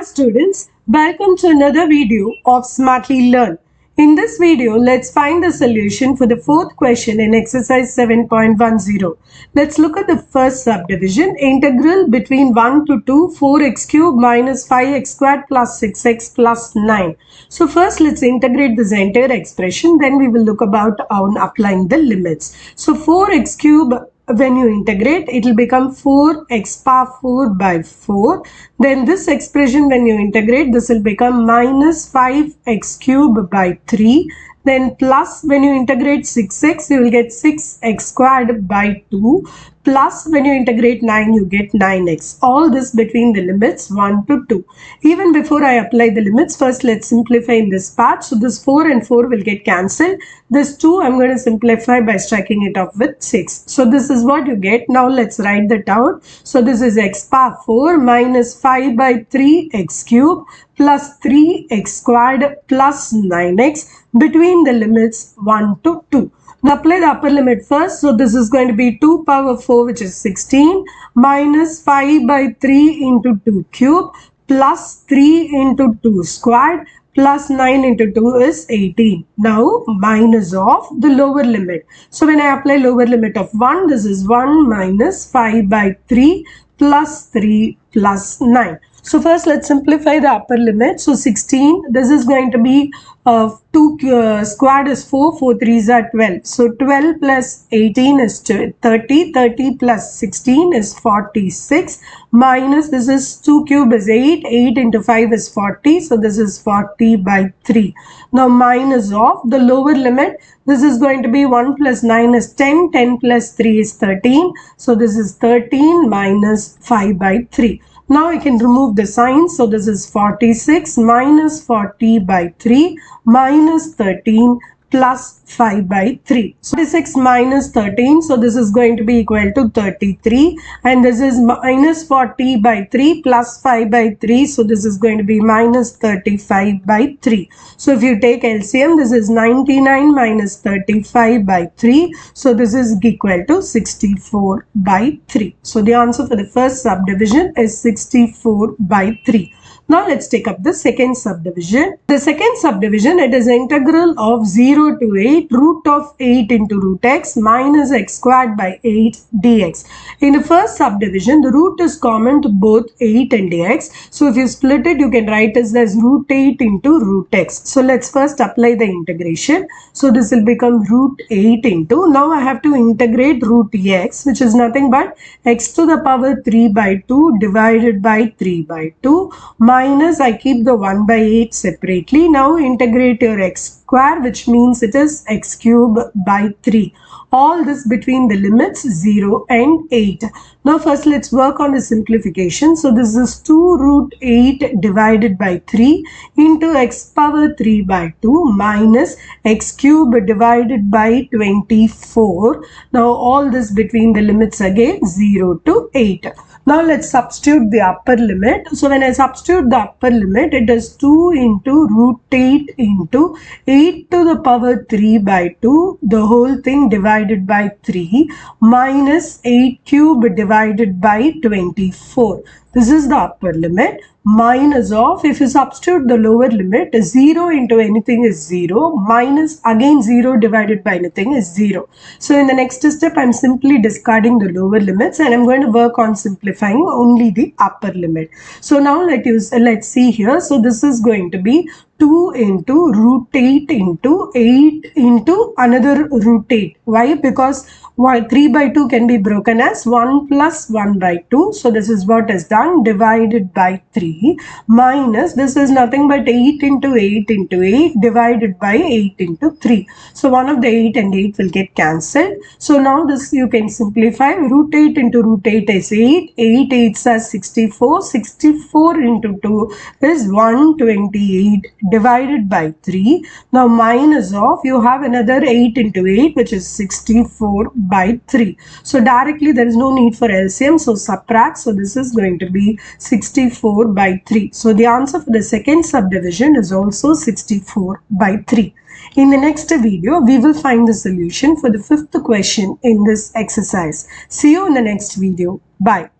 Hi students, welcome to another video of Smartly Learn. In this video, let's find the solution for the fourth question in exercise 7.10. Let's look at the first subdivision, integral between 1 to 2, 4x cubed minus 5x squared plus 6x plus 9. So first let's integrate this entire expression, then we will look about on applying the limits. So 4x cubed, when you integrate, it will become 4x power 4 by 4. Then this expression, when you integrate, this will become minus 5x cubed by 3. Then plus, when you integrate 6x, you will get 6x squared by 2. Plus, when you integrate 9, you get 9x. All this between the limits 1 to 2. Even before I apply the limits, first let's simplify in this part. So this 4 and 4 will get cancelled. This 2 I'm going to simplify by striking it off with 6. So this is what you get. Now let's write that out. So this is x power 4 minus 5 by 3 x cubed plus 3x squared plus 9x between the limits 1 to 2. Now apply the upper limit first. So this is going to be 2 power 4, which is 16, minus 5 by 3 into 2 cube plus 3 into 2 squared plus 9 into 2 is 18. Now minus of the lower limit. So when I apply lower limit of 1, this is 1 minus 5 by 3 plus 3 plus 9. So first let's simplify the upper limit. So 16, this is going to be 2 squared is 4, 4 3s are 12. So 12 plus 18 is 30, 30 plus 16 is 46, minus this is 2 cube is 8, 8 into 5 is 40. So this is 40 by 3. Now minus of the lower limit, this is going to be 1 plus 9 is 10, 10 plus 3 is 13. So this is 13 minus 5 by 3. Now I can remove the sign. So this is 46 minus 40 by 3 minus 13 plus 5 by 3. So 46 minus 13. So this is going to be equal to 33. And this is minus 40 by 3 plus 5 by 3. So this is going to be minus 35 by 3. So if you take LCM, this is 99 minus 35 by 3. So this is equal to 64 by 3. So the answer for the first subdivision is 64 by 3. Now let's take up the second subdivision. The second subdivision, it is integral of 0 to 8 root of 8 into root x minus x squared by 8 dx. In the first subdivision, the root is common to both 8 and dx. So if you split it, you can write it as root 8 into root x. So let's first apply the integration. So this will become root 8 into, now I have to integrate root x, which is nothing but x to the power 3 by 2 divided by 3 by 2 minus, I keep the 1 by 8 separately. Now integrate your x square, which means it is x cube by 3. All this between the limits 0 and 8. Now first let's work on the simplification. So this is 2 root 8 divided by 3 into x power 3 by 2 minus x cube divided by 24. Now all this between the limits again 0 to 8. Now let's substitute the upper limit. So when I substitute the upper limit, it is 2 into root 8 into 8 to the power 3 by 2, the whole thing divided by 3 minus 8 cube divided by 24. This is the upper limit minus of, if you substitute the lower limit, 0 into anything is 0 minus again 0 divided by anything is 0. So in the next step, I'm simply discarding the lower limits and I'm going to work on simplifying only the upper limit. So now let's see here. So this is going to be 2 into root 8 into 8 into another root 8. Why? Because 3 by 2 can be broken as 1 plus 1 by 2. So this is what is done, divided by 3 minus, this is nothing but 8 into 8 into 8 divided by 8 into 3. So one of the 8 and 8 will get cancelled. So now this you can simplify. Root 8 into root 8 is 8. 8 8s are 64. 64 into 2 is 128 divided by 3. Now minus of, you have another 8 into 8, which is 64 by 3. So directly there is no need for LCM. So subtract. So this is going to be 64 by 3. So the answer for the second subdivision is also 64 by 3. In the next video, we will find the solution for the fifth question in this exercise. See you in the next video. Bye.